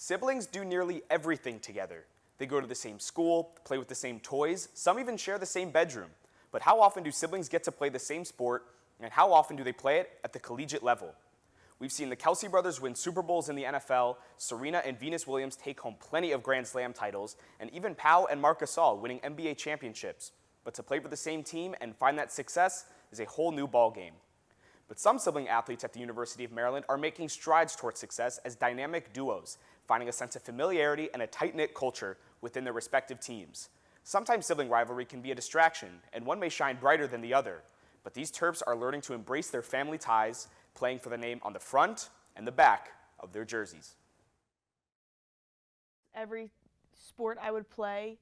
Siblings do nearly everything together. They go to the same school, play with the same toys, some even share the same bedroom. But how often do siblings get to play the same sport, and how often do they play it at the collegiate level? We've seen the Kelsey brothers win Super Bowls in the NFL, Serena and Venus Williams take home plenty of Grand Slam titles, and even Pau and Marc Gasol winning NBA championships. But to play for the same team and find that success is a whole new ballgame. But some sibling athletes at the University of Maryland are making strides towards success as dynamic duos, finding a sense of familiarity and a tight-knit culture within their respective teams. Sometimes sibling rivalry can be a distraction, and one may shine brighter than the other. But these Terps are learning to embrace their family ties, playing for the name on the front and the back of their jerseys. Every sport I would play,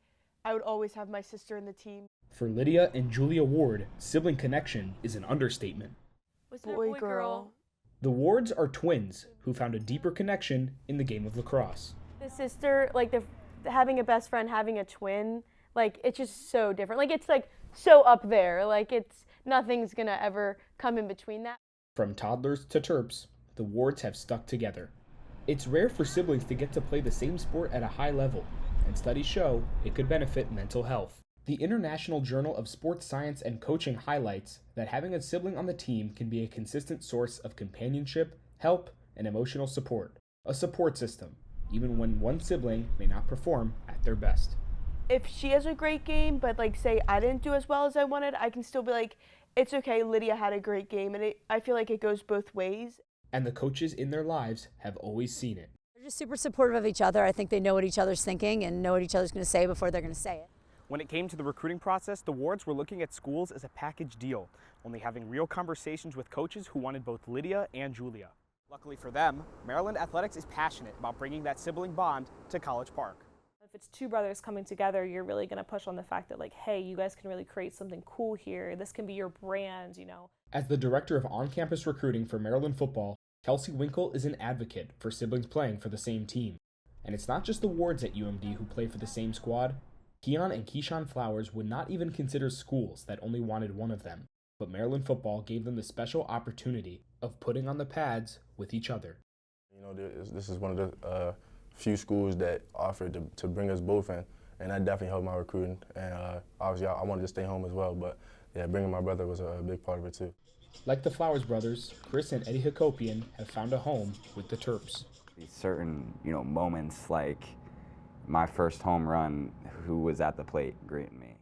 I would always have my sister in the team. For Lydia and Julia Ward, sibling connection is an understatement. What's boy, girl? The Wards are twins who found a deeper connection in the game of lacrosse. The sister, having a best friend, having a twin, it's just so different. It's so up there. Nothing's gonna ever come in between that. From toddlers to Terps, the Wards have stuck together. It's rare for siblings to get to play the same sport at a high level, and studies show it could benefit mental health. The International Journal of Sports Science and Coaching highlights that having a sibling on the team can be a consistent source of companionship, help, and emotional support. A support system, even when one sibling may not perform at their best. If she has a great game, but say I didn't do as well as I wanted, I can still be it's okay, Lydia had a great game, and I feel like it goes both ways. And the coaches in their lives have always seen it. They're just super supportive of each other. I think they know what each other's thinking and know what each other's going to say before they're going to say it. When it came to the recruiting process, the Wards were looking at schools as a package deal, only having real conversations with coaches who wanted both Lydia and Julia. Luckily for them, Maryland Athletics is passionate about bringing that sibling bond to College Park. If it's two brothers coming together, you're really going to push on the fact that hey, you guys can really create something cool here. This can be your brand, As the director of on-campus recruiting for Maryland football, Kelsey Winkle is an advocate for siblings playing for the same team. And it's not just the Wards at UMD who play for the same squad. Keon and Keyshawn Flowers would not even consider schools that only wanted one of them, but Maryland football gave them the special opportunity of putting on the pads with each other. This is one of the few schools that offered to bring us both in, and that definitely helped my recruiting. And obviously I wanted to stay home as well, but yeah, bringing my brother was a big part of it too. Like the Flowers brothers, Chris and Eddie Hakopian have found a home with the Terps. Certain, moments like my first home run, who was at the plate greeting me.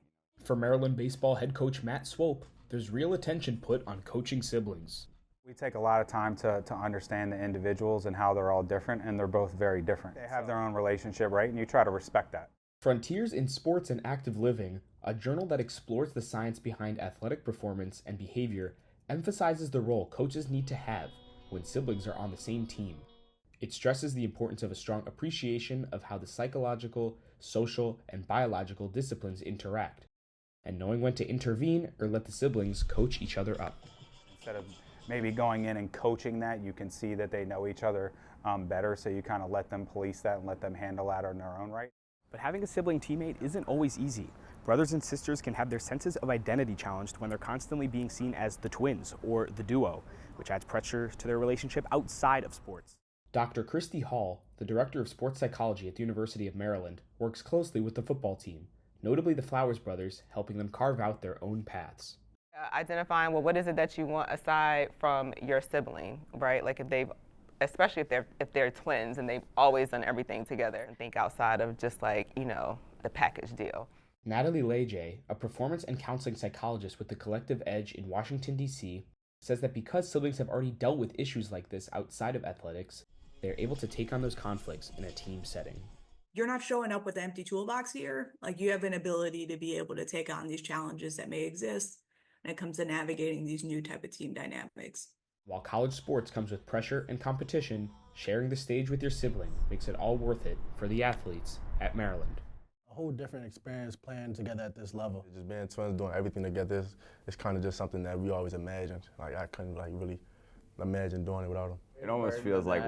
For Maryland baseball head coach Matt Swope, there's real attention put on coaching siblings. We take a lot of time to understand the individuals and how they're all different, and they're both very different. They have their own relationship, right? And you try to respect that. Frontiers in Sports and Active Living, a journal that explores the science behind athletic performance and behavior, emphasizes the role coaches need to have when siblings are on the same team. It stresses the importance of a strong appreciation of how the psychological, social, and biological disciplines interact, and knowing when to intervene or let the siblings coach each other up. Instead of maybe going in and coaching that, you can see that they know each other better, so you kind of let them police that and let them handle that on their own right. But having a sibling teammate isn't always easy. Brothers and sisters can have their senses of identity challenged when they're constantly being seen as the twins or the duo, which adds pressure to their relationship outside of sports. Dr. Christy Hall, the director of sports psychology at the University of Maryland, works closely with the football team, notably the Flowers brothers, helping them carve out their own paths. Identifying, what is it that you want aside from your sibling, right? Especially if they're twins and they've always done everything together, and think outside of just the package deal. Natalie Leje, a performance and counseling psychologist with the Collective Edge in Washington, D.C., says that because siblings have already dealt with issues like this outside of athletics, they're able to take on those conflicts in a team setting. You're not showing up with an empty toolbox here. You have an ability to be able to take on these challenges that may exist when it comes to navigating these new type of team dynamics. While college sports comes with pressure and competition, sharing the stage with your sibling makes it all worth it for the athletes at Maryland. A whole different experience playing together at this level. Just being twins, doing everything together, it's kind of just something that we always imagined. I couldn't really imagine doing it without him. It almost feels like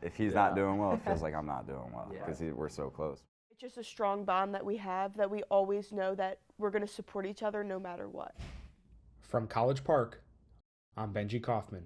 if he's not doing well, it feels like I'm not doing well because we're so close. It's just a strong bond that we have, that we always know that we're going to support each other no matter what. From College Park, I'm Benji Kaufman.